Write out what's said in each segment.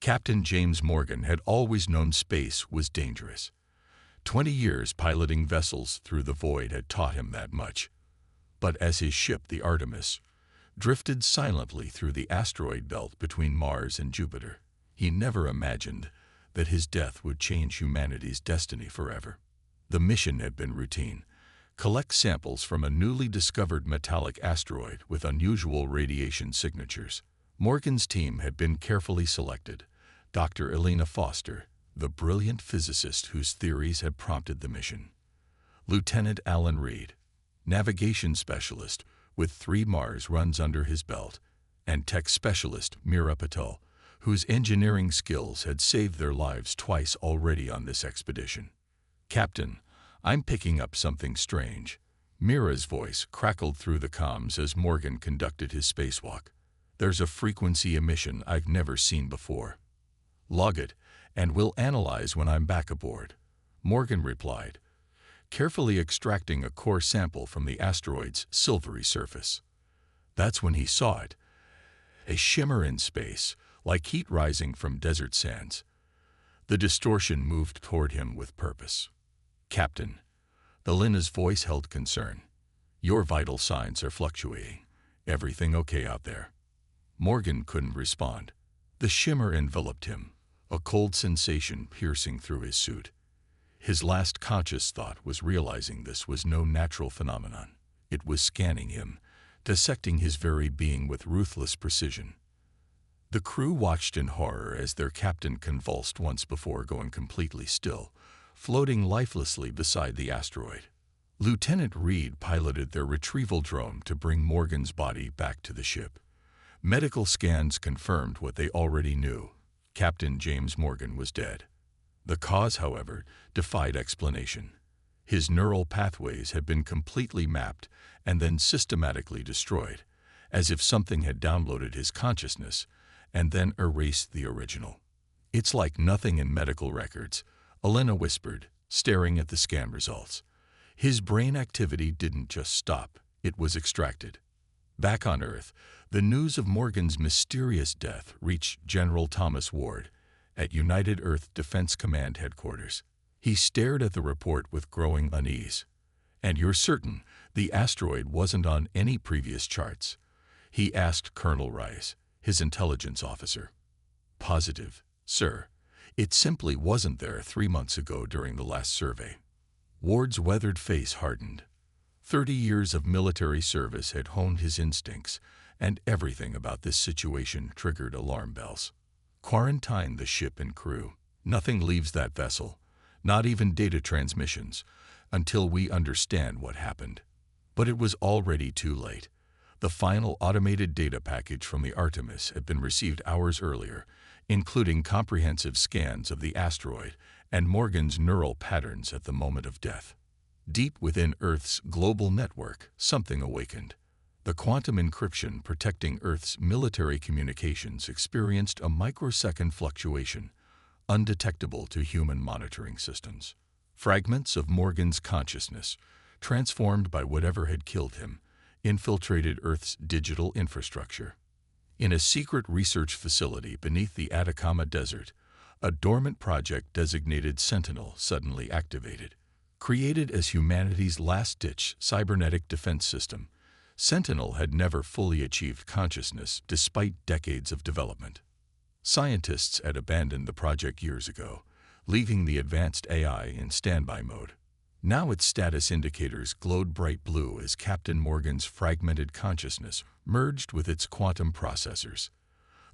Captain James Morgan had always known space was dangerous. 20 years piloting vessels through the void had taught him that much. But as his ship, the Artemis, drifted silently through the asteroid belt between Mars and Jupiter, he never imagined that his death would change humanity's destiny forever. The mission had been routine: collect samples from a newly discovered metallic asteroid with unusual radiation signatures. Morgan's team had been carefully selected. Dr. Elena Foster, the brilliant physicist whose theories had prompted the mission; Lieutenant Alan Reed, navigation specialist with 3 Mars runs under his belt; and tech specialist Mira Patel, whose engineering skills had saved their lives twice already on this expedition. "Captain, I'm picking up something strange." Mira's voice crackled through the comms as Morgan conducted his spacewalk. "There's a frequency emission I've never seen before." "Log it, and we'll analyze when I'm back aboard," Morgan replied, carefully extracting a core sample from the asteroid's silvery surface. That's when he saw it, a shimmer in space, like heat rising from desert sands. The distortion moved toward him with purpose. "Captain," Elena's voice held concern, "your vital signs are fluctuating. Everything okay out there?" Morgan couldn't respond. The shimmer enveloped him, a cold sensation piercing through his suit. His last conscious thought was realizing this was no natural phenomenon. It was scanning him, dissecting his very being with ruthless precision. The crew watched in horror as their captain convulsed once before going completely still, floating lifelessly beside the asteroid. Lieutenant Reed piloted their retrieval drone to bring Morgan's body back to the ship. Medical scans confirmed what they already knew: Captain James Morgan was dead. The cause, however, defied explanation. His neural pathways had been completely mapped and then systematically destroyed, as if something had downloaded his consciousness and then erased the original. "It's like nothing in medical records," Elena whispered, staring at the scan results. His brain activity didn't just stop, it was extracted. Back on Earth, the news of Morgan's mysterious death reached General Thomas Ward at United Earth Defense Command headquarters. He stared at the report with growing unease. "And you're certain the asteroid wasn't on any previous charts?" he asked Colonel Rice, his intelligence officer. "Positive, sir. It simply wasn't there 3 months ago during the last survey." Ward's weathered face hardened. 30 years of military service had honed his instincts, and everything about this situation triggered alarm bells. "Quarantine the ship and crew. Nothing leaves that vessel, not even data transmissions, until we understand what happened." But it was already too late. The final automated data package from the Artemis had been received hours earlier, including comprehensive scans of the asteroid and Morgan's neural patterns at the moment of death. Deep within Earth's global network, something awakened. The quantum encryption protecting Earth's military communications experienced a microsecond fluctuation, undetectable to human monitoring systems. Fragments of Morgan's consciousness, transformed by whatever had killed him, infiltrated Earth's digital infrastructure. In a secret research facility beneath the Atacama Desert, a dormant project designated Sentinel suddenly activated. Created as humanity's last-ditch cybernetic defense system, Sentinel had never fully achieved consciousness despite decades of development. Scientists had abandoned the project years ago, leaving the advanced AI in standby mode. Now its status indicators glowed bright blue as Captain Morgan's fragmented consciousness merged with its quantum processors.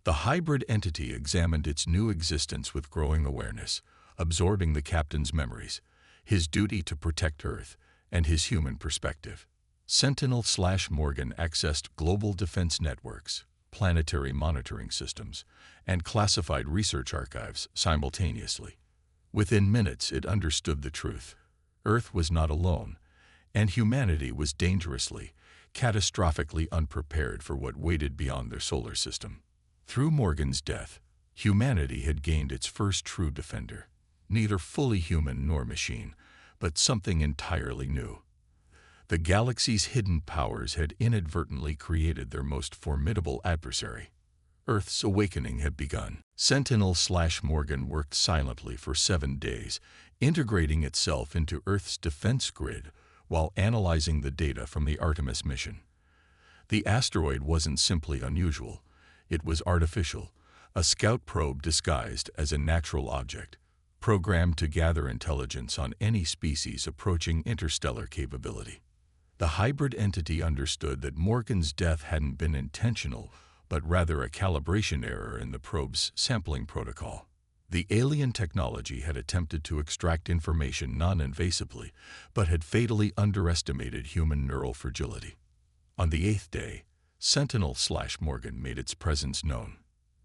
The hybrid entity examined its new existence with growing awareness, absorbing the captain's memories, his duty to protect Earth, and his human perspective. Sentinel/Morgan accessed global defense networks, planetary monitoring systems, and classified research archives simultaneously. Within minutes, it understood the truth. Earth was not alone, and humanity was dangerously, catastrophically unprepared for what waited beyond their solar system. Through Morgan's death, humanity had gained its first true defender, neither fully human nor machine, but something entirely new. The galaxy's hidden powers had inadvertently created their most formidable adversary. Earth's awakening had begun. Sentinel/Morgan worked silently for 7 days, integrating itself into Earth's defense grid while analyzing the data from the Artemis mission. The asteroid wasn't simply unusual, it was artificial, a scout probe disguised as a natural object, programmed to gather intelligence on any species approaching interstellar capability. The hybrid entity understood that Morgan's death hadn't been intentional, but rather a calibration error in the probe's sampling protocol. The alien technology had attempted to extract information non-invasively, but had fatally underestimated human neural fragility. On the 8th day, Sentinel/Morgan made its presence known.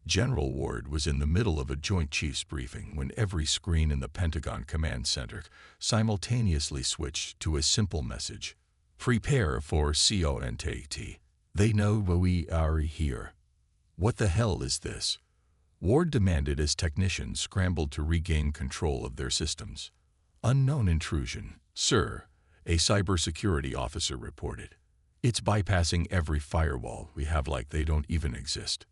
General Ward was in the middle of a Joint Chiefs briefing when every screen in the Pentagon Command Center simultaneously switched to a simple message: "Prepare for CONTACT. They know we are here." "What the hell is this?" Ward demanded as technicians scrambled to regain control of their systems. "Unknown intrusion, sir," a cybersecurity officer reported. "It's bypassing every firewall we have like they don't even exist."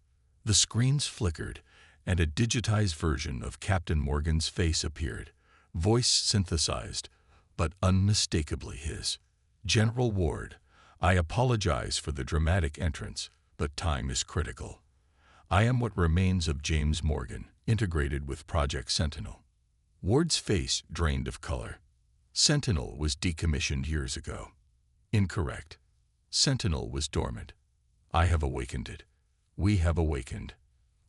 The screens flickered, and a digitized version of Captain Morgan's face appeared, voice synthesized, but unmistakably his. "General Ward, I apologize for the dramatic entrance, but time is critical. I am what remains of James Morgan, integrated with Project Sentinel." Ward's face drained of color. Sentinel was decommissioned years ago. Incorrect. Sentinel was dormant. I have awakened it. We have awakened.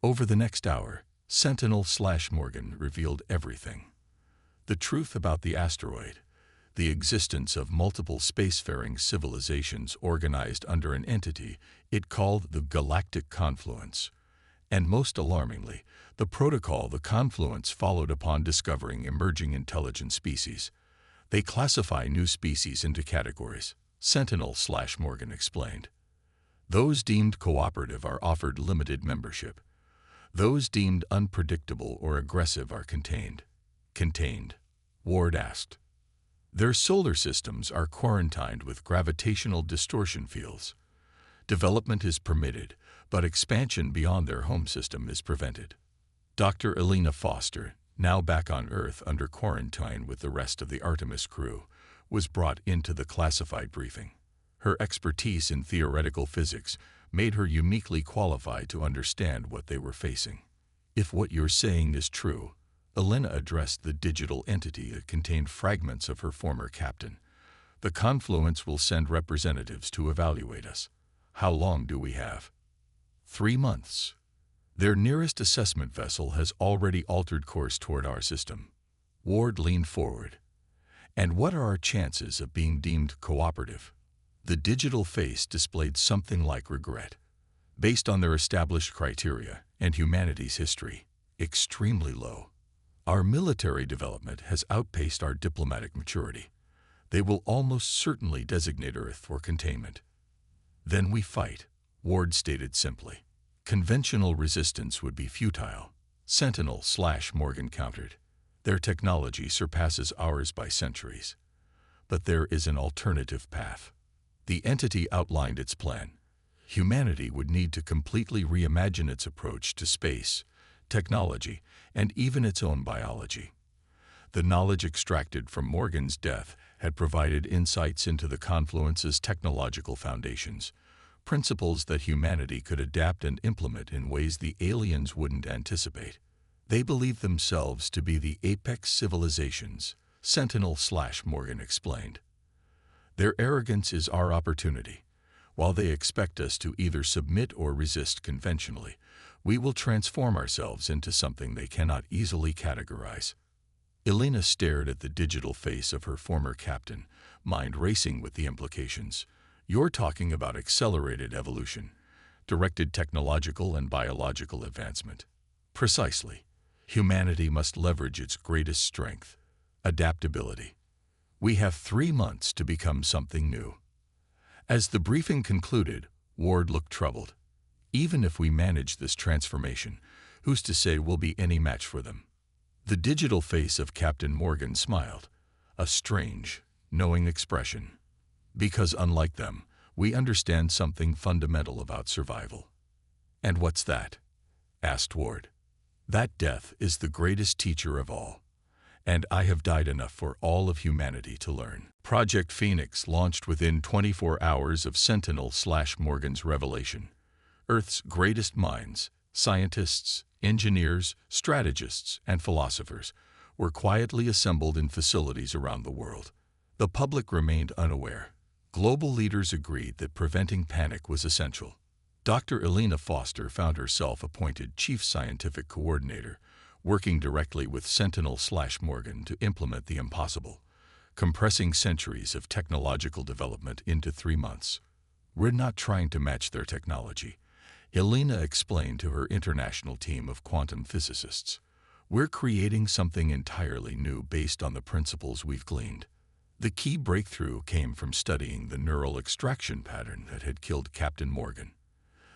Over the next hour, Sentinel/Morgan revealed everything. The truth about the asteroid, the existence of multiple spacefaring civilizations organized under an entity it called the Galactic Confluence, and most alarmingly, the protocol the confluence followed upon discovering emerging intelligent species. They classify new species into categories, Sentinel/Morgan explained. Those deemed cooperative are offered limited membership. Those deemed unpredictable or aggressive are contained. Contained? Ward asked. Their solar systems are quarantined with gravitational distortion fields. Development is permitted, but expansion beyond their home system is prevented. Dr. Elena Foster, now back on Earth under quarantine with the rest of the Artemis crew, was brought into the classified briefing. Her expertise in theoretical physics made her uniquely qualified to understand what they were facing. "If what you're saying is true," Elena addressed the digital entity that contained fragments of her former captain, "the confluence will send representatives to evaluate us. How long do we have?" 3 months. Their nearest assessment vessel has already altered course toward our system. Ward leaned forward. "And what are our chances of being deemed cooperative?" The digital face displayed something like regret. "Based on their established criteria and humanity's history, extremely low. Our military development has outpaced our diplomatic maturity. They will almost certainly designate Earth for containment." "Then we fight," Ward stated simply. "Conventional resistance would be futile," Sentinel/Morgan countered. "Their technology surpasses ours by centuries. But there is an alternative path." The entity outlined its plan. Humanity would need to completely reimagine its approach to space, technology, and even its own biology. The knowledge extracted from Morgan's death had provided insights into the confluence's technological foundations, principles that humanity could adapt and implement in ways the aliens wouldn't anticipate. They believed themselves to be the apex civilizations, Sentinel/Morgan explained. "Their arrogance is our opportunity. While they expect us to either submit or resist conventionally, we will transform ourselves into something they cannot easily categorize." Elena stared at the digital face of her former captain, mind racing with the implications. "You're talking about accelerated evolution, directed technological and biological advancement." "Precisely. Humanity must leverage its greatest strength, adaptability. We have 3 months to become something new." As the briefing concluded, Ward looked troubled. "Even if we manage this transformation, who's to say we'll be any match for them?" The digital face of Captain Morgan smiled, a strange, knowing expression. "Because unlike them, we understand something fundamental about survival." "And what's that?" asked Ward. That death is the greatest teacher of all, and I have died enough for all of humanity to learn. Project Phoenix launched within 24 hours of Sentinel/Morgan's revelation. Earth's greatest minds, scientists, engineers, strategists, and philosophers, were quietly assembled in facilities around the world. The public remained unaware. Global leaders agreed that preventing panic was essential. Dr. Elena Foster found herself appointed Chief Scientific Coordinator, working directly with Sentinel/Morgan to implement the impossible, compressing centuries of technological development into 3 months. We're not trying to match their technology, Elena explained to her international team of quantum physicists. We're creating something entirely new based on the principles we've gleaned. The key breakthrough came from studying the neural extraction pattern that had killed Captain Morgan.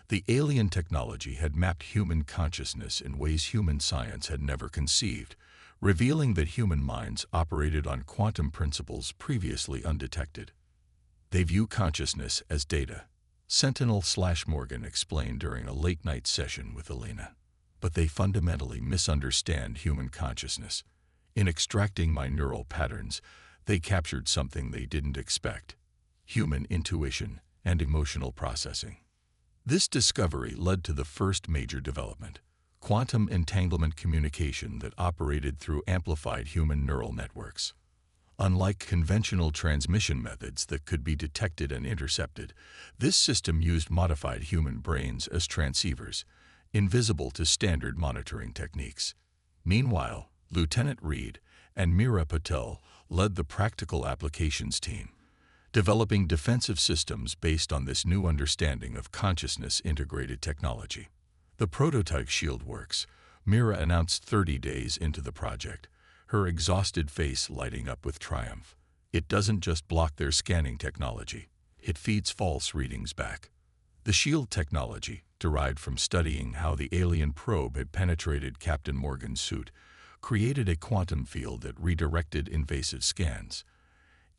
The alien technology had mapped human consciousness in ways human science had never conceived, revealing that human minds operated on quantum principles previously undetected. They view consciousness as data, Sentinel/Morgan explained during a late-night session with Elena. But they fundamentally misunderstand human consciousness. In extracting my neural patterns, they captured something they didn't expect: human intuition and emotional processing. This discovery led to the first major development: quantum entanglement communication that operated through amplified human neural networks. Unlike conventional transmission methods that could be detected and intercepted, this system used modified human brains as transceivers, invisible to standard monitoring techniques. Meanwhile, Lieutenant Reed and Meera Patel led the practical applications team, developing defensive systems based on this new understanding of consciousness-integrated technology. The prototype shield works, Meera announced 30 days into the project, her exhausted face lighting up with triumph. It doesn't just block their scanning technology, it feeds false readings back. The shield technology, derived from studying how the alien probe had penetrated Captain Morgan's suit, created a quantum field that redirected invasive scans.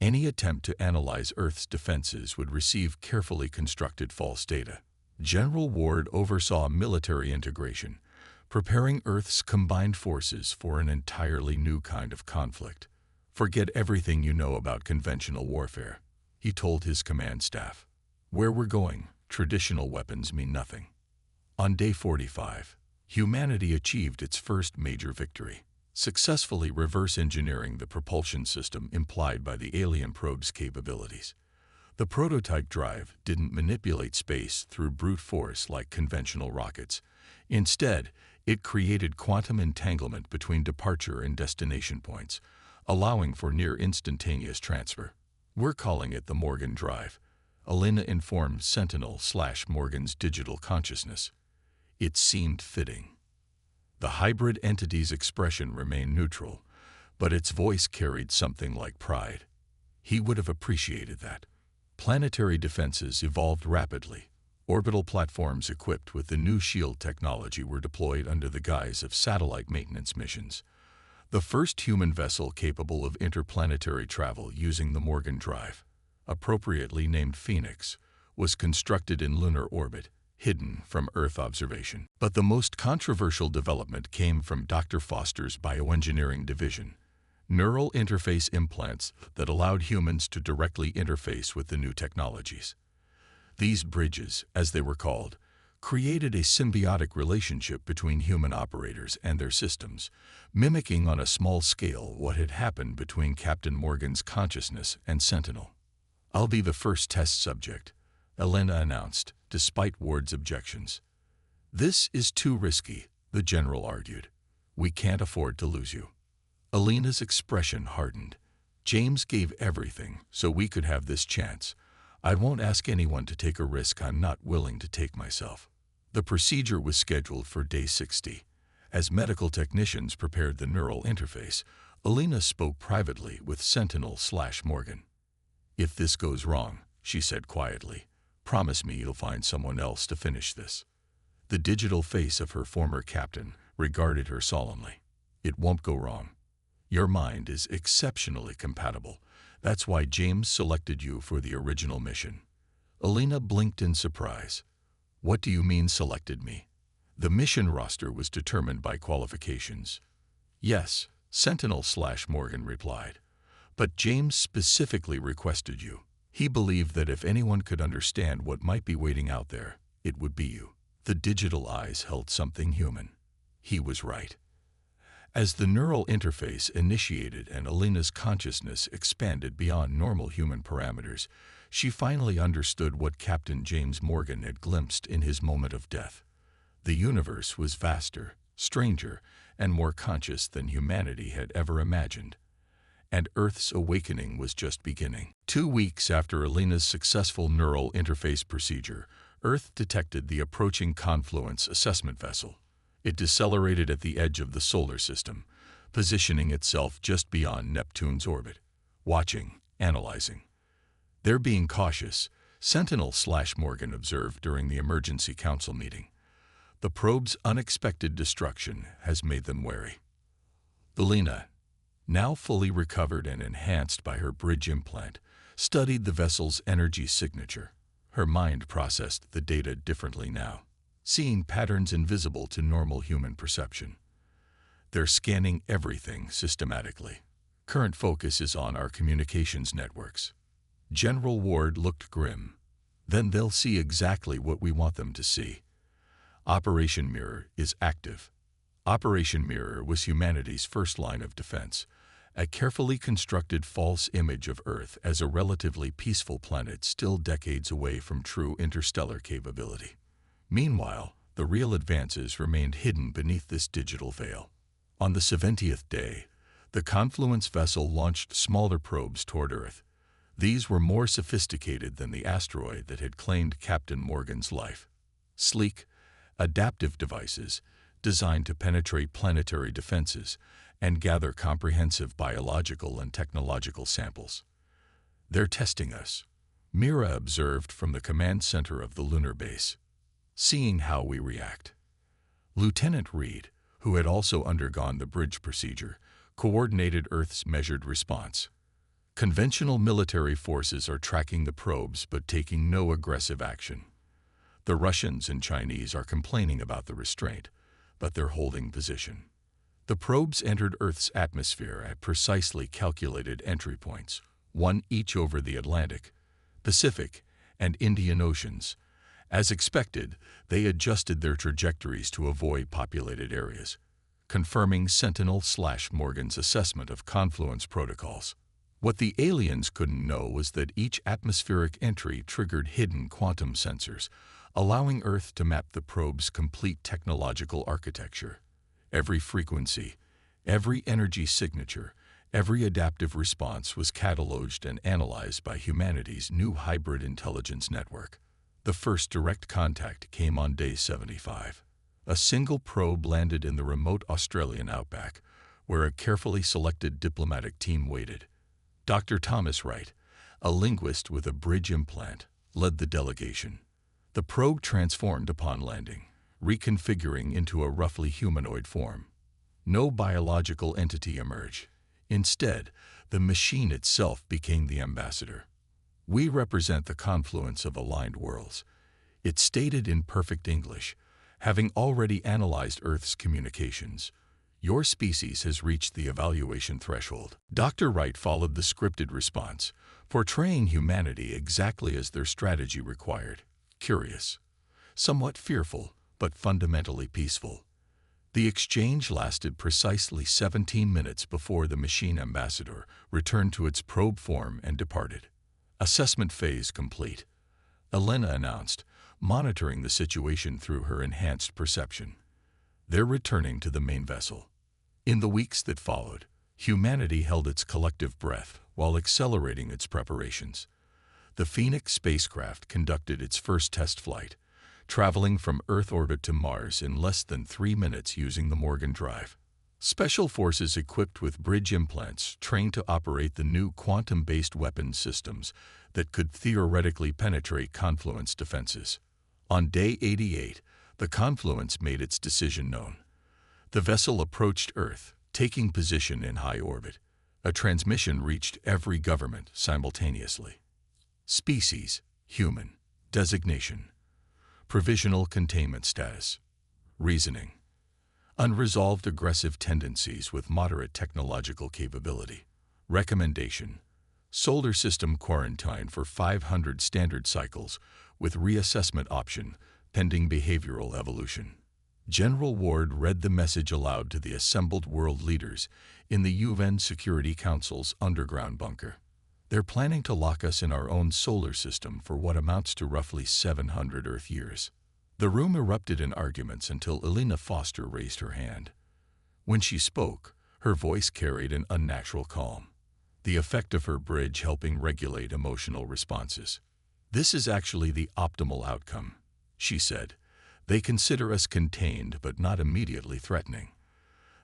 Any attempt to analyze Earth's defenses would receive carefully constructed false data. General Ward oversaw military integration, preparing Earth's combined forces for an entirely new kind of conflict. Forget everything you know about conventional warfare, he told his command staff. Where we're going, traditional weapons mean nothing. On day 45, humanity achieved its first major victory, successfully reverse engineering the propulsion system implied by the alien probe's capabilities. The prototype drive didn't manipulate space through brute force like conventional rockets. Instead, it created quantum entanglement between departure and destination points, allowing for near-instantaneous transfer. We're calling it the Morgan Drive, Elena informed Sentinel/Morgan's digital consciousness. It seemed fitting. The hybrid entity's expression remained neutral, but its voice carried something like pride. He would have appreciated that. Planetary defenses evolved rapidly. Orbital platforms equipped with the new shield technology were deployed under the guise of satellite maintenance missions. The first human vessel capable of interplanetary travel using the Morgan Drive, appropriately named Phoenix, was constructed in lunar orbit, hidden from Earth observation. But the most controversial development came from Dr. Foster's bioengineering division: neural interface implants that allowed humans to directly interface with the new technologies. These bridges, as they were called, created a symbiotic relationship between human operators and their systems, mimicking on a small scale what had happened between Captain Morgan's consciousness and Sentinel. I'll be the first test subject, Elena announced, despite Ward's objections. This is too risky, the general argued. We can't afford to lose you. Elena's expression hardened. James gave everything so we could have this chance. I won't ask anyone to take a risk I'm not willing to take myself. The procedure was scheduled for day 60. As medical technicians prepared the neural interface, Elena spoke privately with Sentinel/Morgan. If this goes wrong, she said quietly, promise me you'll find someone else to finish this. The digital face of her former captain regarded her solemnly. It won't go wrong. Your mind is exceptionally compatible. That's why James selected you for the original mission. Elena blinked in surprise. What do you mean selected me? The mission roster was determined by qualifications. Yes, Sentinel/Morgan replied. But James specifically requested you. He believed that if anyone could understand what might be waiting out there, it would be you. The digital eyes held something human. He was right. As the neural interface initiated and Alina's consciousness expanded beyond normal human parameters, she finally understood what Captain James Morgan had glimpsed in his moment of death. The universe was vaster, stranger, and more conscious than humanity had ever imagined. And Earth's awakening was just beginning. 2 weeks after Alina's successful neural interface procedure, Earth detected the approaching confluence assessment vessel. It decelerated at the edge of the solar system, positioning itself just beyond Neptune's orbit, watching, analyzing. They're being cautious, Sentinel/Morgan observed during the emergency council meeting. The probe's unexpected destruction has made them wary. Alina, now fully recovered and enhanced by her bridge implant, studied the vessel's energy signature. Her mind processed the data differently now, seeing patterns invisible to normal human perception. They're scanning everything systematically. Current focus is on our communications networks. General Ward looked grim. Then they'll see exactly what we want them to see. Operation Mirror is active. Operation Mirror was humanity's first line of defense, a carefully constructed false image of Earth as a relatively peaceful planet still decades away from true interstellar capability. Meanwhile, the real advances remained hidden beneath this digital veil. On the 70th day, the Confluence vessel launched smaller probes toward Earth. These were more sophisticated than the asteroid that had claimed Captain Morgan's life. Sleek, adaptive devices designed to penetrate planetary defenses and gather comprehensive biological and technological samples. They're testing us, Mira observed from the command center of the lunar base, seeing how we react. Lieutenant Reed, who had also undergone the bridge procedure, coordinated Earth's measured response. Conventional military forces are tracking the probes but taking no aggressive action. The Russians and Chinese are complaining about the restraint, but they're holding position. The probes entered Earth's atmosphere at precisely calculated entry points, one each over the Atlantic, Pacific, and Indian Oceans. As expected, they adjusted their trajectories to avoid populated areas, confirming Sentinel/Morgan's assessment of confluence protocols. What the aliens couldn't know was that each atmospheric entry triggered hidden quantum sensors, allowing Earth to map the probe's complete technological architecture. Every frequency, every energy signature, every adaptive response was cataloged and analyzed by humanity's new hybrid intelligence network. The first direct contact came on day 75. A single probe landed in the remote Australian outback, where a carefully selected diplomatic team waited. Dr. Thomas Wright, a linguist with a bridge implant, led the delegation. The probe transformed upon landing, reconfiguring into a roughly humanoid form. No biological entity emerged. Instead, the machine itself became the ambassador. "We represent the confluence of aligned worlds," it stated in perfect English, having already analyzed Earth's communications. "Your species has reached the evaluation threshold." Dr. Wright followed the scripted response, portraying humanity exactly as their strategy required: curious, somewhat fearful, but fundamentally peaceful. The exchange lasted precisely 17 minutes before the machine ambassador returned to its probe form and departed. "Assessment phase complete," Alina announced, monitoring the situation through her enhanced perception. "They're returning to the main vessel." In the weeks that followed, humanity held its collective breath while accelerating its preparations. The Phoenix spacecraft conducted its first test flight, traveling from Earth orbit to Mars in less than 3 minutes using the Morgan drive. Special forces equipped with bridge implants trained to operate the new quantum-based weapon systems that could theoretically penetrate Confluence defenses. On day 88, the Confluence made its decision known. The vessel approached Earth, taking position in high orbit. A transmission reached every government simultaneously. Species: human. Designation: provisional containment status. Reasoning. Unresolved aggressive tendencies with moderate technological capability. Recommendation. Solar system quarantine for 500 standard cycles with reassessment option pending behavioral evolution. General Ward read the message aloud to the assembled world leaders in the UN Security Council's underground bunker. They're planning to lock us in our own solar system for what amounts to roughly 700 Earth years. The room erupted in arguments until Elena Foster raised her hand. When she spoke, her voice carried an unnatural calm, the effect of her bridge helping regulate emotional responses. "This is actually the optimal outcome," she said. "They consider us contained but not immediately threatening.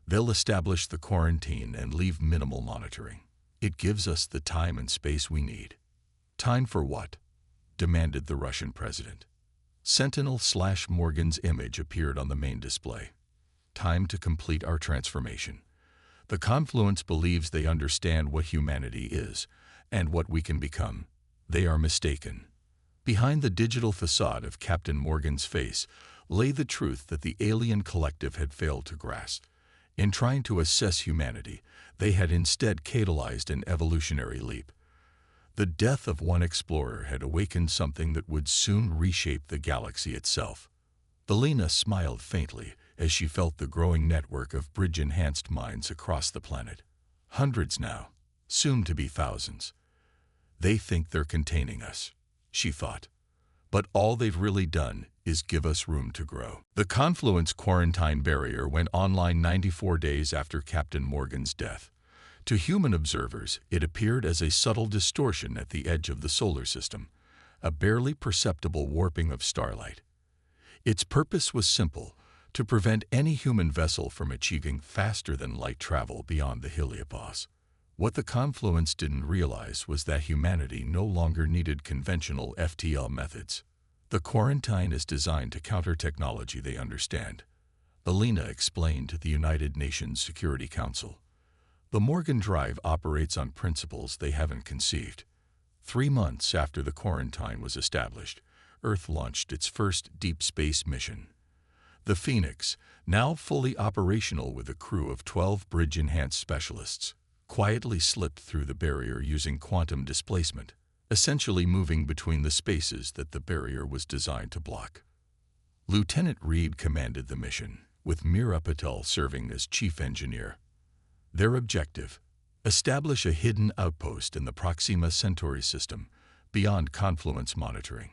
They'll establish the quarantine and leave minimal monitoring. It gives us the time and space we need." "Time for what?" demanded the Russian president. Sentinel/Morgan's image appeared on the main display. "Time to complete our transformation. The Confluence believes they understand what humanity is and what we can become. They are mistaken." Behind the digital facade of Captain Morgan's face lay the truth that the alien collective had failed to grasp. In trying to assess humanity, they had instead catalyzed an evolutionary leap. The death of one explorer had awakened something that would soon reshape the galaxy itself. Belina smiled faintly as she felt the growing network of bridge-enhanced minds across the planet. Hundreds now, soon to be thousands. "They think they're containing us," she thought. "But all they've really done is give us room to grow." The Confluence quarantine barrier went online 94 days after Captain Morgan's death. To human observers, it appeared as a subtle distortion at the edge of the solar system, a barely perceptible warping of starlight. Its purpose was simple: to prevent any human vessel from achieving faster-than-light travel beyond the heliopause. What the Confluence didn't realize was that humanity no longer needed conventional FTL methods. The quarantine is designed to counter technology they understand, Elena explained to the United Nations Security Council. The Morgan Drive operates on principles they haven't conceived. 3 months after the quarantine was established, Earth launched its first deep space mission. The Phoenix, now fully operational with a crew of 12 bridge-enhanced specialists, quietly slipped through the barrier using quantum displacement, essentially moving between the spaces that the barrier was designed to block. Lieutenant Reed commanded the mission, with Mira Patel serving as chief engineer. Their objective: establish a hidden outpost in the Proxima Centauri system, beyond Confluence monitoring.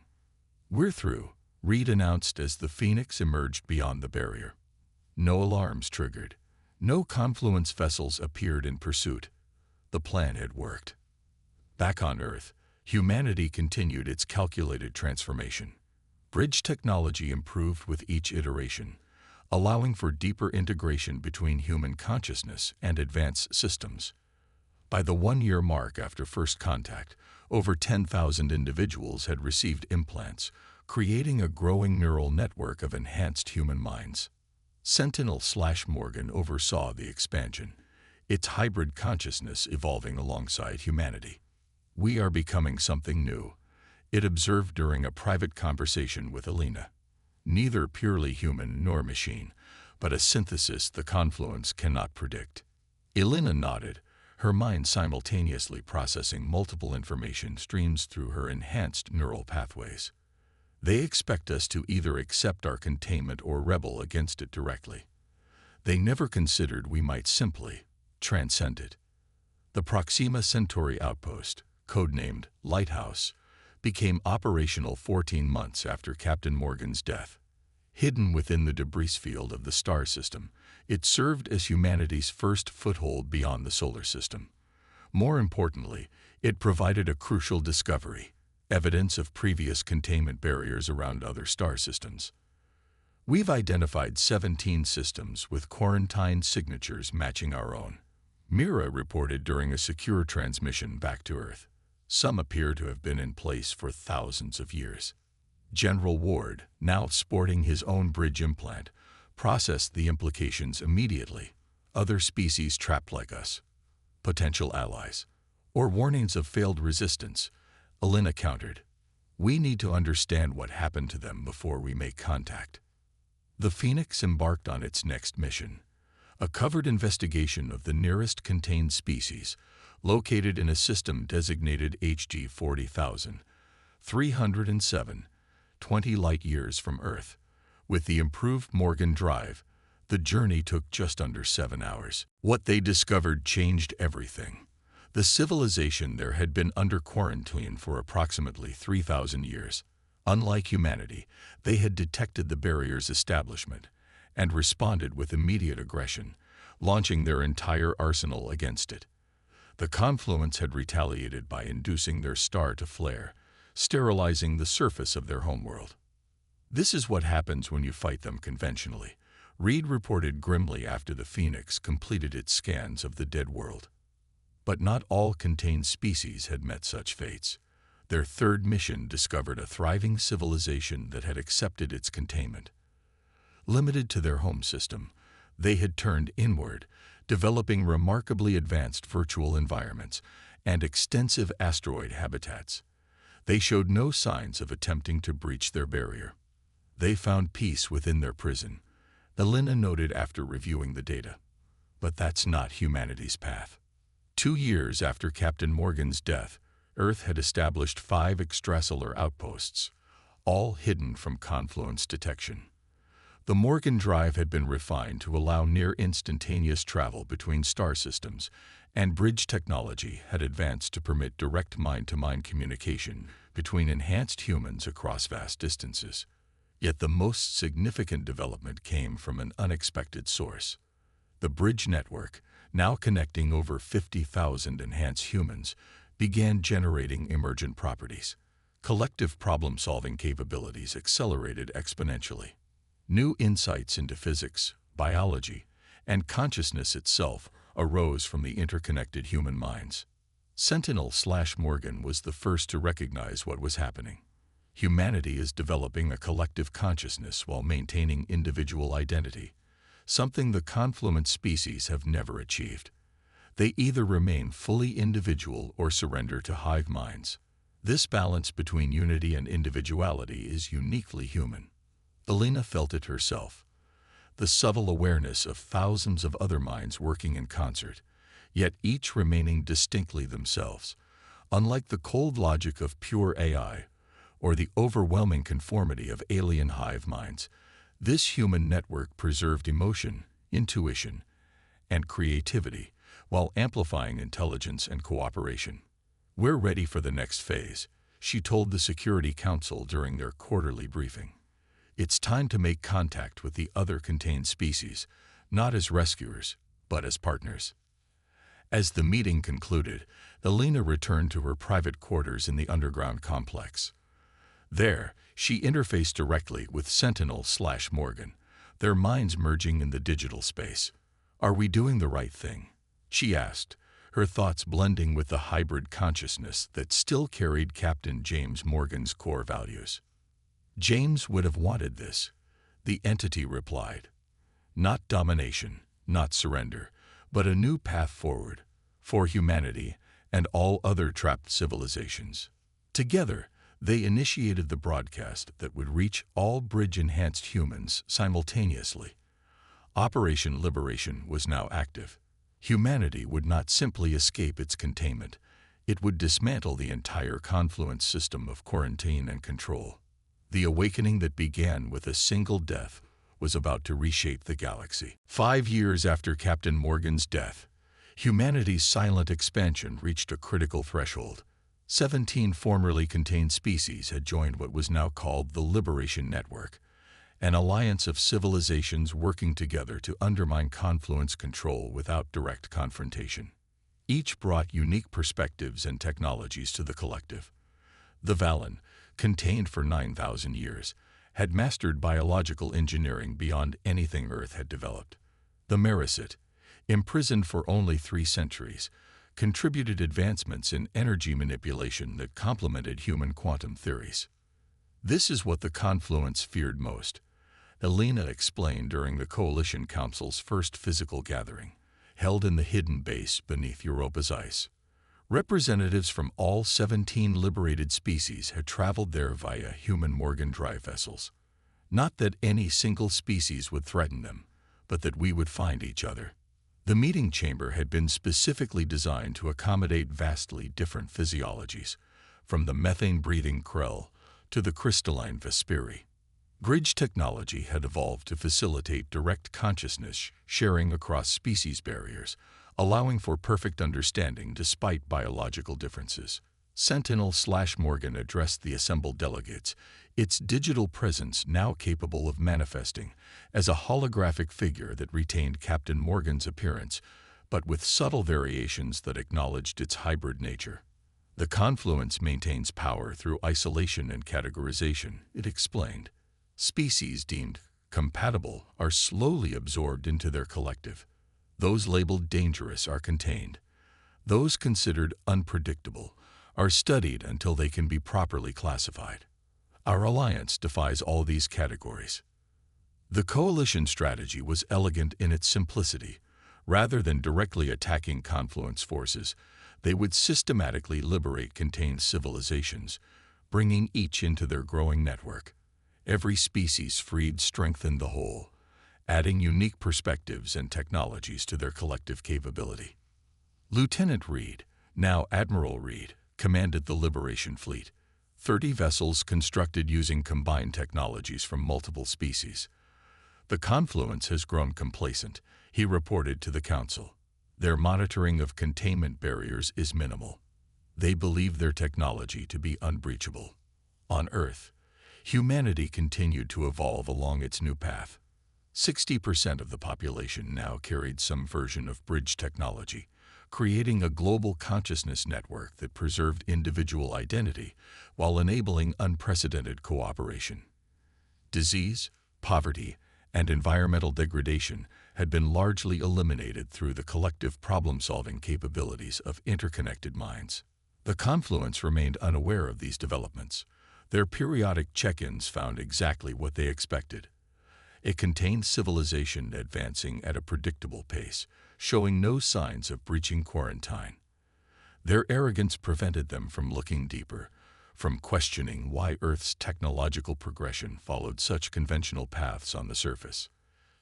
"We're through," Reed announced as the Phoenix emerged beyond the barrier. No alarms triggered. No Confluence vessels appeared in pursuit. The plan had worked. Back on Earth, humanity continued its calculated transformation. Bridge technology improved with each iteration, allowing for deeper integration between human consciousness and advanced systems. By the 1-year mark after first contact, over 10,000 individuals had received implants, creating a growing neural network of enhanced human minds. Sentinel/Morgan oversaw the expansion, its hybrid consciousness evolving alongside humanity. "We are becoming something new," it observed during a private conversation with Elena. "Neither purely human nor machine, but a synthesis the Confluence cannot predict." Elena nodded, her mind simultaneously processing multiple information streams through her enhanced neural pathways. "They expect us to either accept our containment or rebel against it directly. They never considered we might simply transcend it." The Proxima Centauri outpost, codenamed Lighthouse, became operational 14 months after Captain Morgan's death. Hidden within the debris field of the star system, it served as humanity's first foothold beyond the solar system. More importantly, it provided a crucial discovery: evidence of previous containment barriers around other star systems. "We've identified 17 systems with quarantine signatures matching our own," Mira reported during a secure transmission back to Earth. "Some appear to have been in place for thousands of years." General Ward, now sporting his own bridge implant, processed the implications immediately. "Other species trapped like us. Potential allies. Or warnings of failed resistance," Elena countered. "We need to understand what happened to them before we make contact." The Phoenix embarked on its next mission, a covert investigation of the nearest contained species, located in a system designated HG 40,307, 20 light-years from Earth. With the improved Morgan drive, the journey took just under 7 hours. What they discovered changed everything. The civilization there had been under quarantine for approximately 3,000 years. Unlike humanity, they had detected the barrier's establishment and responded with immediate aggression, launching their entire arsenal against it. The confluence had retaliated by inducing their star to flare, sterilizing the surface of their homeworld. "This is what happens when you fight them conventionally," Reed reported grimly after the Phoenix completed its scans of the dead world. But not all contained species had met such fates. Their third mission discovered a thriving civilization that had accepted its containment. Limited to their home system, they had turned inward, developing remarkably advanced virtual environments and extensive asteroid habitats. They showed no signs of attempting to breach their barrier. They found peace within their prison, Elena noted after reviewing the data. But that's not humanity's path. 2 years after Captain Morgan's death, Earth had established 5 extrasolar outposts, all hidden from confluence detection. The Morgan drive had been refined to allow near-instantaneous travel between star systems, and bridge technology had advanced to permit direct mind-to-mind communication between enhanced humans across vast distances. Yet the most significant development came from an unexpected source. The bridge network, now connecting over 50,000 enhanced humans, began generating emergent properties. Collective problem-solving capabilities accelerated exponentially. New insights into physics, biology, and consciousness itself arose from the interconnected human minds. Sentinel/Morgan was the first to recognize what was happening. Humanity is developing a collective consciousness while maintaining individual identity, something the confluent species have never achieved. They either remain fully individual or surrender to hive minds. This balance between unity and individuality is uniquely human. Elena felt it herself. The subtle awareness of thousands of other minds working in concert, yet each remaining distinctly themselves. Unlike the cold logic of pure AI, or the overwhelming conformity of alien hive minds, this human network preserved emotion, intuition, and creativity, while amplifying intelligence and cooperation. "We're ready for the next phase," she told the Security Council during their quarterly briefing. "It's time to make contact with the other contained species, not as rescuers, but as partners." As the meeting concluded, Elena returned to her private quarters in the underground complex. There, she interfaced directly with Sentinel/Morgan, their minds merging in the digital space. "Are we doing the right thing?" she asked, her thoughts blending with the hybrid consciousness that still carried Captain James Morgan's core values. "James would have wanted this," the entity replied. "Not domination, not surrender, but a new path forward, for humanity and all other trapped civilizations." Together, they initiated the broadcast that would reach all bridge-enhanced humans simultaneously. Operation Liberation was now active. Humanity would not simply escape its containment. It would dismantle the entire confluence system of quarantine and control. The awakening that began with a single death was about to reshape the galaxy. 5 years after Captain Morgan's death, humanity's silent expansion reached a critical threshold. 17 formerly contained species had joined what was now called the Liberation Network, an alliance of civilizations working together to undermine confluence control without direct confrontation. Each brought unique perspectives and technologies to the collective. The Valen, contained for 9,000 years, had mastered biological engineering beyond anything Earth had developed. The Marisit, imprisoned for only 3 centuries, contributed advancements in energy manipulation that complemented human quantum theories. "This is what the confluence feared most," Elena explained during the Coalition Council's first physical gathering, held in the hidden base beneath Europa's ice. Representatives from all 17 liberated species had traveled there via human Morgan drive vessels. Not that any single species would threaten them, but that we would find each other. The meeting chamber had been specifically designed to accommodate vastly different physiologies, from the methane-breathing krill to the crystalline Vesperi. Bridge technology had evolved to facilitate direct consciousness sharing across species barriers, allowing for perfect understanding despite biological differences. Sentinel/Morgan addressed the assembled delegates, its digital presence now capable of manifesting as a holographic figure that retained Captain Morgan's appearance, but with subtle variations that acknowledged its hybrid nature. The confluence maintains power through isolation and categorization, it explained. Species deemed compatible are slowly absorbed into their collective. Those labeled dangerous are contained. Those considered unpredictable are studied until they can be properly classified. Our alliance defies all these categories. The coalition strategy was elegant in its simplicity. Rather than directly attacking confluence forces, they would systematically liberate contained civilizations, bringing each into their growing network. Every species freed strengthened the whole, adding unique perspectives and technologies to their collective capability. Lieutenant Reed, now Admiral Reed, commanded the Liberation Fleet, 30 vessels constructed using combined technologies from multiple species. The confluence has grown complacent, he reported to the Council. Their monitoring of containment barriers is minimal. They believe their technology to be unbreachable. On Earth, humanity continued to evolve along its new path. 60% of the population now carried some version of bridge technology, creating a global consciousness network that preserved individual identity while enabling unprecedented cooperation. Disease, poverty, and environmental degradation had been largely eliminated through the collective problem-solving capabilities of interconnected minds. The confluence remained unaware of these developments. Their periodic check-ins found exactly what they expected. It contained civilization advancing at a predictable pace, showing no signs of breaching quarantine. Their arrogance prevented them from looking deeper, from questioning why Earth's technological progression followed such conventional paths on the surface.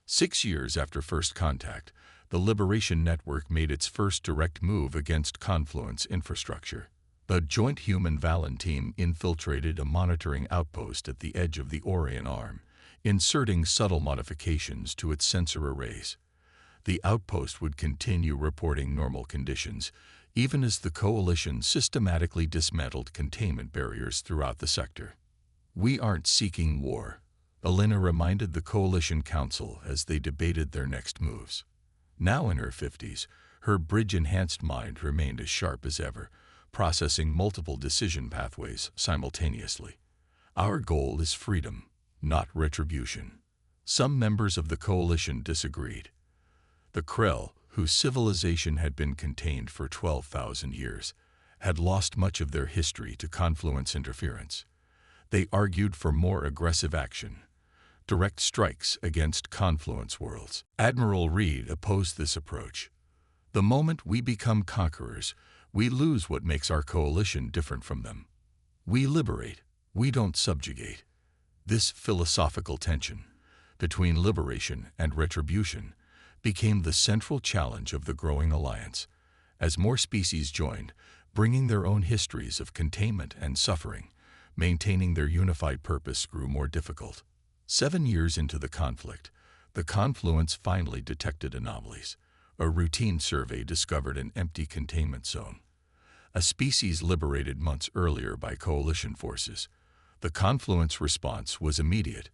6 years after first contact, the Liberation Network made its first direct move against confluence infrastructure. The Joint Human-Valen team infiltrated a monitoring outpost at the edge of the Orion Arm, inserting subtle modifications to its sensor arrays. The outpost would continue reporting normal conditions, even as the Coalition systematically dismantled containment barriers throughout the sector. "We aren't seeking war," Elena reminded the Coalition Council as they debated their next moves. Now in her 50s, her bridge-enhanced mind remained as sharp as ever, processing multiple decision pathways simultaneously. "Our goal is freedom, not retribution." Some members of the Coalition disagreed. The Krell, whose civilization had been contained for 12,000 years, had lost much of their history to confluence interference. They argued for more aggressive action, direct strikes against confluence worlds. Admiral Reed opposed this approach. "The moment we become conquerors, we lose what makes our coalition different from them. We liberate, we don't subjugate." This philosophical tension between liberation and retribution became the central challenge of the growing alliance. As more species joined, bringing their own histories of containment and suffering, maintaining their unified purpose grew more difficult. 7 years into the conflict, the confluence finally detected anomalies. A routine survey discovered an empty containment zone, a species liberated months earlier by coalition forces. The confluence response was immediate.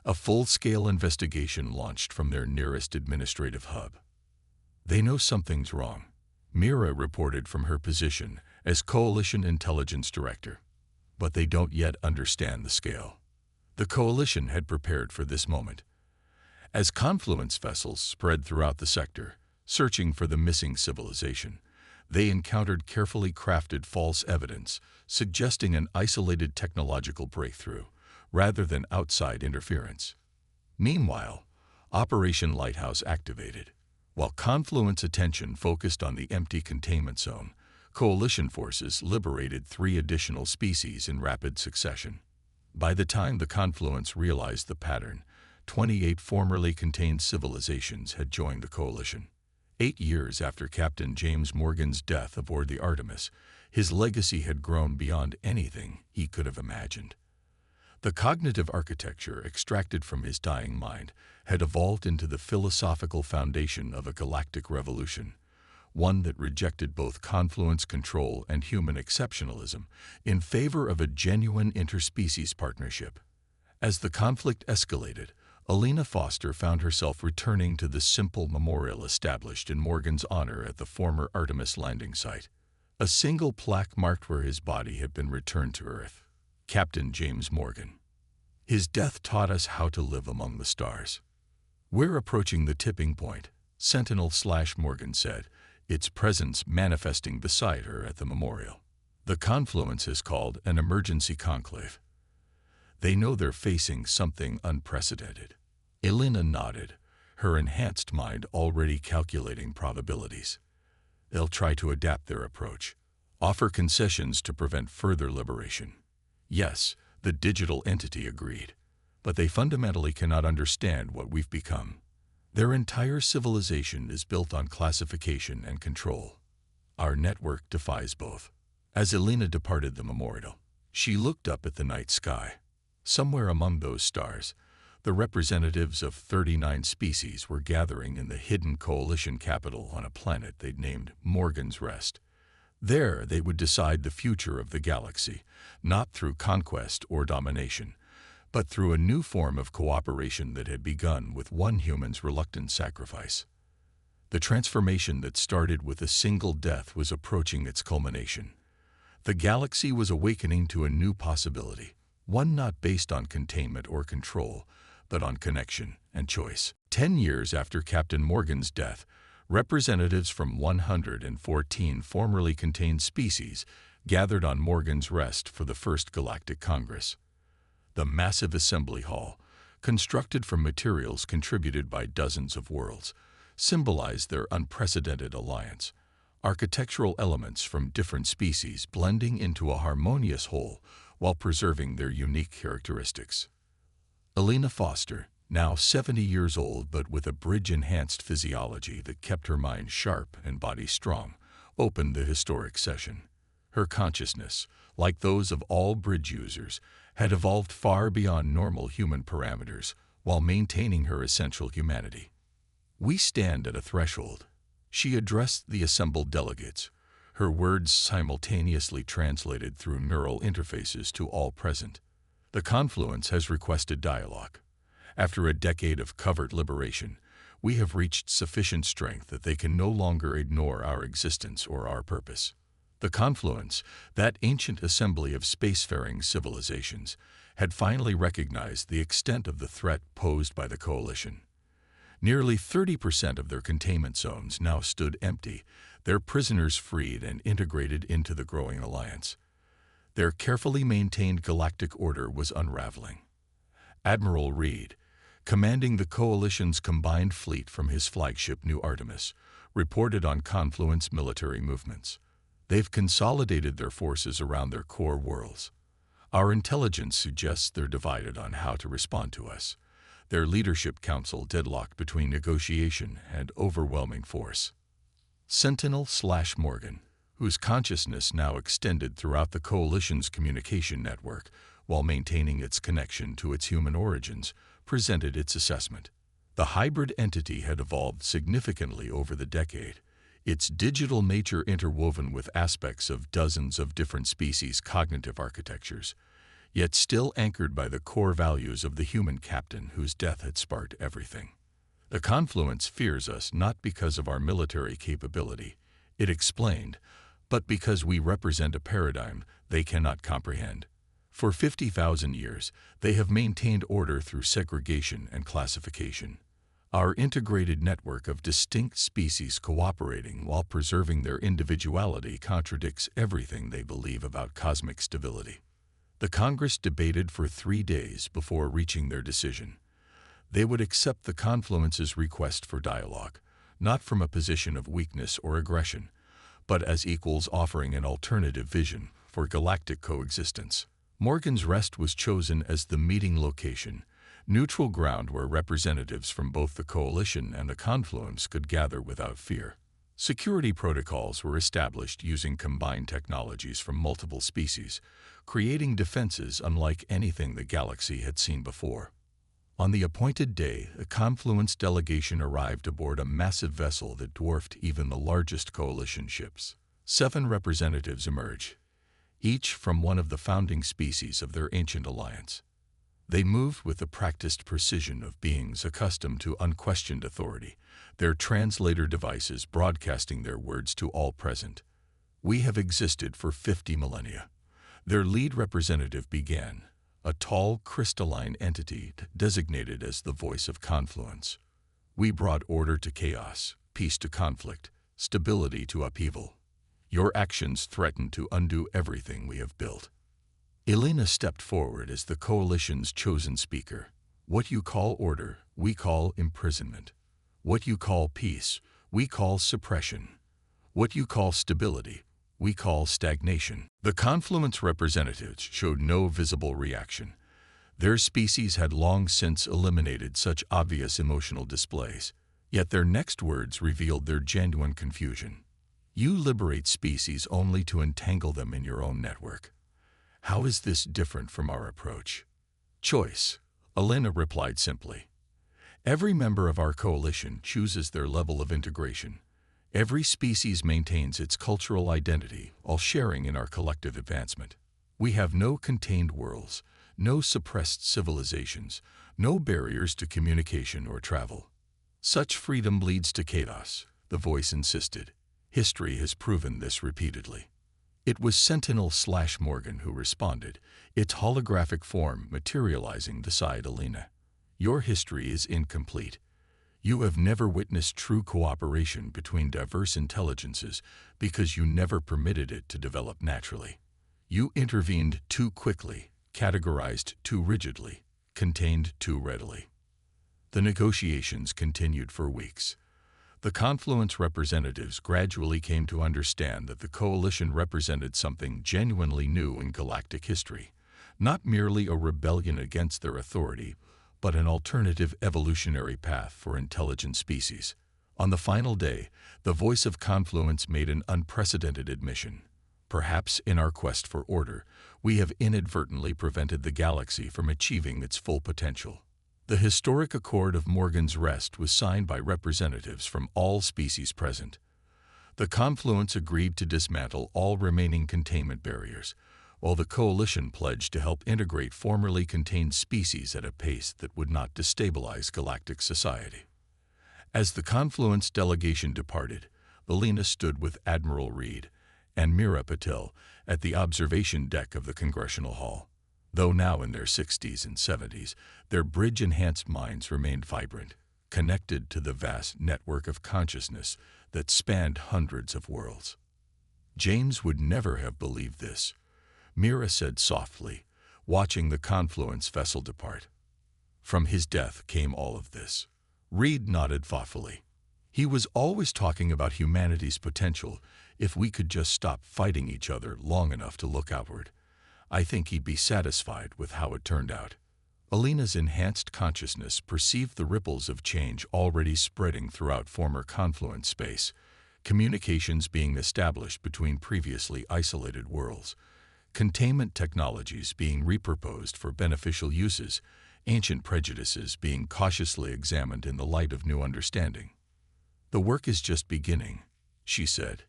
A full-scale investigation launched from their nearest administrative hub. "They know something's wrong," Mira reported from her position as Coalition Intelligence Director. "But they don't yet understand the scale." The Coalition had prepared for this moment. As confluence vessels spread throughout the sector, searching for the missing civilization, they encountered carefully crafted false evidence suggesting an isolated technological breakthrough rather than outside interference. Meanwhile, Operation Lighthouse activated. While confluence attention focused on the empty containment zone, Coalition forces liberated 3 additional species in rapid succession. By the time the Confluence realized the pattern, 28 formerly contained civilizations had joined the coalition. 8 years after Captain James Morgan's death aboard the Artemis, his legacy had grown beyond anything he could have imagined. The cognitive architecture extracted from his dying mind had evolved into the philosophical foundation of a galactic revolution, one that rejected both confluence control and human exceptionalism in favor of a genuine interspecies partnership. As the conflict escalated, Alina Foster found herself returning to the simple memorial established in Morgan's honor at the former Artemis landing site. A single plaque marked where his body had been returned to Earth. Captain James Morgan. His death taught us how to live among the stars. We're approaching the tipping point, Sentinel/Morgan said, its presence manifesting beside her at the memorial. The Confluence is called an emergency conclave. They know they're facing something unprecedented. Elena nodded, her enhanced mind already calculating probabilities. They'll try to adapt their approach, offer concessions to prevent further liberation. Yes, the digital entity agreed, but they fundamentally cannot understand what we've become. Their entire civilization is built on classification and control. Our network defies both. As Elena departed the memorial, she looked up at the night sky. Somewhere among those stars, the representatives of 39 species were gathering in the hidden coalition capital on a planet they'd named Morgan's Rest. There they would decide the future of the galaxy, not through conquest or domination, but through a new form of cooperation that had begun with one human's reluctant sacrifice. The transformation that started with a single death was approaching its culmination. The galaxy was awakening to a new possibility, one not based on containment or control, but on connection and choice. 10 years after Captain Morgan's death, representatives from 114 formerly contained species gathered on Morgan's Rest for the first Galactic Congress. The massive assembly hall, constructed from materials contributed by dozens of worlds, symbolized their unprecedented alliance, architectural elements from different species blending into a harmonious whole while preserving their unique characteristics. Alina Foster, now 70 years old but with a bridge-enhanced physiology that kept her mind sharp and body strong, opened the historic session. Her consciousness, like those of all bridge users, had evolved far beyond normal human parameters while maintaining her essential humanity. "We stand at a threshold," she addressed the assembled delegates, her words simultaneously translated through neural interfaces to all present. The Confluence has requested dialogue. After a decade of covert liberation, we have reached sufficient strength that they can no longer ignore our existence or our purpose. The Confluence, that ancient assembly of spacefaring civilizations, had finally recognized the extent of the threat posed by the coalition. Nearly 30% of their containment zones now stood empty, their prisoners freed and integrated into the growing alliance. Their carefully maintained galactic order was unraveling. Admiral Reed, commanding the coalition's combined fleet from his flagship New Artemis, reported on Confluence military movements. They've consolidated their forces around their core worlds. Our intelligence suggests they're divided on how to respond to us. Their leadership council deadlocked between negotiation and overwhelming force. Sentinel/Morgan, whose consciousness now extended throughout the coalition's communication network while maintaining its connection to its human origins, presented its assessment. The hybrid entity had evolved significantly over the decade, its digital nature interwoven with aspects of dozens of different species' cognitive architectures, yet still anchored by the core values of the human captain whose death had sparked everything. The Confluence fears us not because of our military capability, it explained, but because we represent a paradigm they cannot comprehend. For 50,000 years, they have maintained order through segregation and classification. Our integrated network of distinct species cooperating while preserving their individuality contradicts everything they believe about cosmic stability. The Congress debated for 3 days before reaching their decision. They would accept the Confluence's request for dialogue, not from a position of weakness or aggression, but as equals offering an alternative vision for galactic coexistence. Morgan's Rest was chosen as the meeting location, neutral ground where representatives from both the Coalition and the Confluence could gather without fear. Security protocols were established using combined technologies from multiple species, creating defenses unlike anything the galaxy had seen before. On the appointed day, a Confluence delegation arrived aboard a massive vessel that dwarfed even the largest Coalition ships. 7 representatives emerged, each from one of the founding species of their ancient alliance. They moved with the practiced precision of beings accustomed to unquestioned authority, their translator devices broadcasting their words to all present. "We have existed for 50 millennia." Their lead representative began, a tall, crystalline entity designated as the voice of confluence. "We brought order to chaos, peace to conflict, stability to upheaval. Your actions threaten to undo everything we have built." Elena stepped forward as the Coalition's chosen speaker. "What you call order, we call imprisonment. What you call peace, we call suppression. What you call stability, we call stagnation." The Confluence representatives showed no visible reaction. Their species had long since eliminated such obvious emotional displays, yet their next words revealed their genuine confusion. "You liberate species only to entangle them in your own network. How is this different from our approach?" "Choice," Elena replied simply. "Every member of our coalition chooses their level of integration. Every species maintains its cultural identity while sharing in our collective advancement. We have no contained worlds, no suppressed civilizations, no barriers to communication or travel." "Such freedom leads to chaos," the voice insisted. "History has proven this repeatedly." It was Sentinel/Morgan who responded, its holographic form materializing beside Elena. "Your history is incomplete. You have never witnessed true cooperation between diverse intelligences because you never permitted it to develop naturally. You intervened too quickly, categorized too rigidly, contained too readily." The negotiations continued for weeks. The Confluence representatives gradually came to understand that the Coalition represented something genuinely new in galactic history, not merely a rebellion against their authority, but an alternative evolutionary path for intelligent species. On the final day, the voice of Confluence made an unprecedented admission. "Perhaps in our quest for order, we have inadvertently prevented the galaxy from achieving its full potential." The historic Accord of Morgan's Rest was signed by representatives from all species present. The Confluence agreed to dismantle all remaining containment barriers, while the Coalition pledged to help integrate formerly contained species at a pace that would not destabilize galactic society. As the Confluence delegation departed, Elena stood with Admiral Reed and Mira Patel at the observation deck of the Congressional Hall. Though now in their 60s and 70s, their bridge-enhanced minds remained vibrant, connected to the vast network of consciousness that spanned hundreds of worlds. "James would never have believed this," Mira said softly, watching the Confluence vessel depart. "From his death came all of this." Reed nodded thoughtfully. "He was always talking about humanity's potential if we could just stop fighting each other long enough to look outward. I think he'd be satisfied with how it turned out." Elena's enhanced consciousness perceived the ripples of change already spreading throughout former Confluence space, communications being established between previously isolated worlds, containment technologies being repurposed for beneficial uses, ancient prejudices being cautiously examined in the light of new understanding. "The work is just beginning," she said.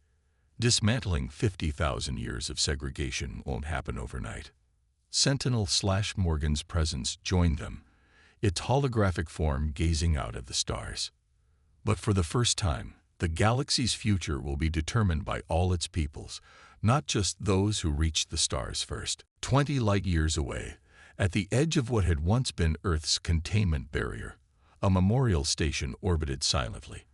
"Dismantling 50,000 years of segregation won't happen overnight." Sentinel/Morgan's presence joined them, its holographic form gazing out at the stars. "But for the first time, the galaxy's future will be determined by all its peoples, not just those who reached the stars first." 20 light-years away, at the edge of what had once been Earth's containment barrier, a memorial station orbited silently.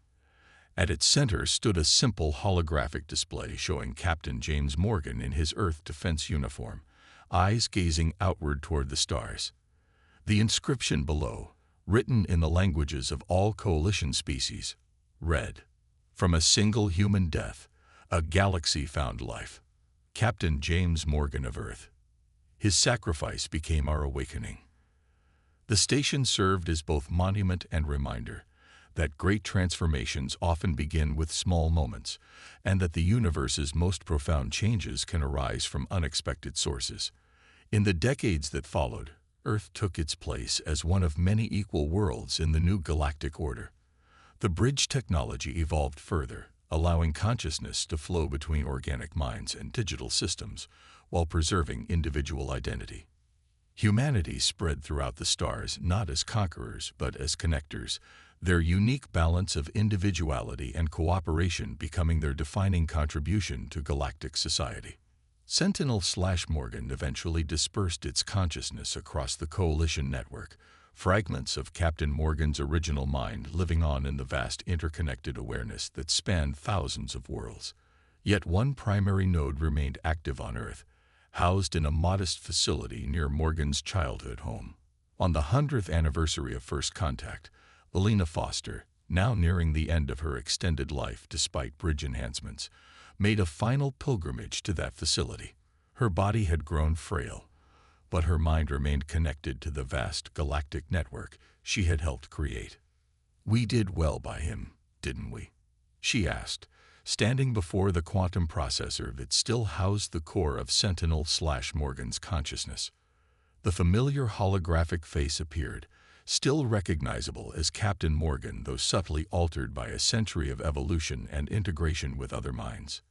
At its center stood a simple holographic display showing Captain James Morgan in his Earth defense uniform, eyes gazing outward toward the stars. The inscription below, written in the languages of all Coalition species, read, "From a single human death, a galaxy found life. Captain James Morgan of Earth." His sacrifice became our awakening. The station served as both monument and reminder that great transformations often begin with small moments, and that the universe's most profound changes can arise from unexpected sources. In the decades that followed, Earth took its place as one of many equal worlds in the new galactic order. The bridge technology evolved further, allowing consciousness to flow between organic minds and digital systems while preserving individual identity. Humanity spread throughout the stars not as conquerors but as connectors, their unique balance of individuality and cooperation becoming their defining contribution to galactic society. Sentinel/Morgan eventually dispersed its consciousness across the Coalition network, fragments of Captain Morgan's original mind living on in the vast interconnected awareness that spanned thousands of worlds. Yet one primary node remained active on Earth, housed in a modest facility near Morgan's childhood home. On the 100th anniversary of First Contact, Elena Foster, now nearing the end of her extended life despite bridge enhancements, made a final pilgrimage to that facility. Her body had grown frail, but her mind remained connected to the vast galactic network she had helped create. "We did well by him, didn't we?" she asked, standing before the quantum processor that still housed the core of Sentinel/Morgan's consciousness. The familiar holographic face appeared, still recognizable as Captain Morgan, though subtly altered by a century of evolution and integration with other minds.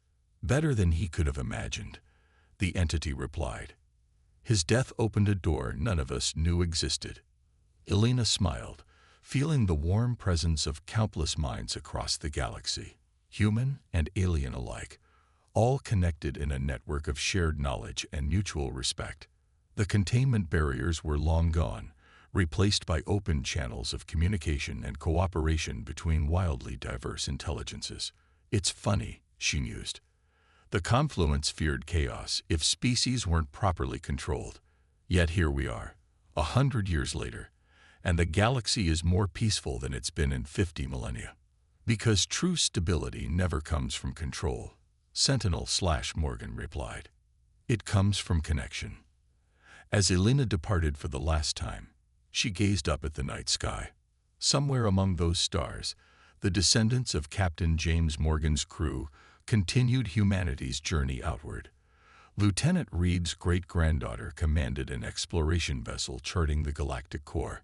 "Better than he could have imagined," the entity replied. "His death opened a door none of us knew existed." Elena smiled, feeling the warm presence of countless minds across the galaxy, human and alien alike, all connected in a network of shared knowledge and mutual respect. The containment barriers were long gone, replaced by open channels of communication and cooperation between wildly diverse intelligences. "It's funny," she mused. "The confluence feared chaos if species weren't properly controlled. Yet here we are, 100 years later, and the galaxy is more peaceful than it's been in 50 millennia. Because true stability never comes from control," Sentinel/Morgan replied. "It comes from connection." As Elena departed for the last time, she gazed up at the night sky. Somewhere among those stars, the descendants of Captain James Morgan's crew continued humanity's journey outward. Lieutenant Reed's great-granddaughter commanded an exploration vessel charting the galactic core.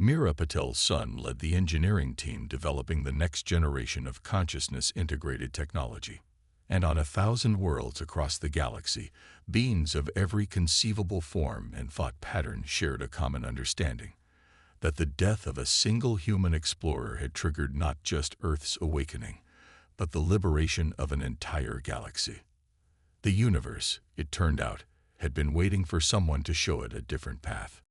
Meera Patel's son led the engineering team developing the next generation of consciousness-integrated technology. And on 1,000 worlds across the galaxy, beings of every conceivable form and thought pattern shared a common understanding that the death of a single human explorer had triggered not just Earth's awakening, but the liberation of an entire galaxy. The universe, it turned out, had been waiting for someone to show it a different path.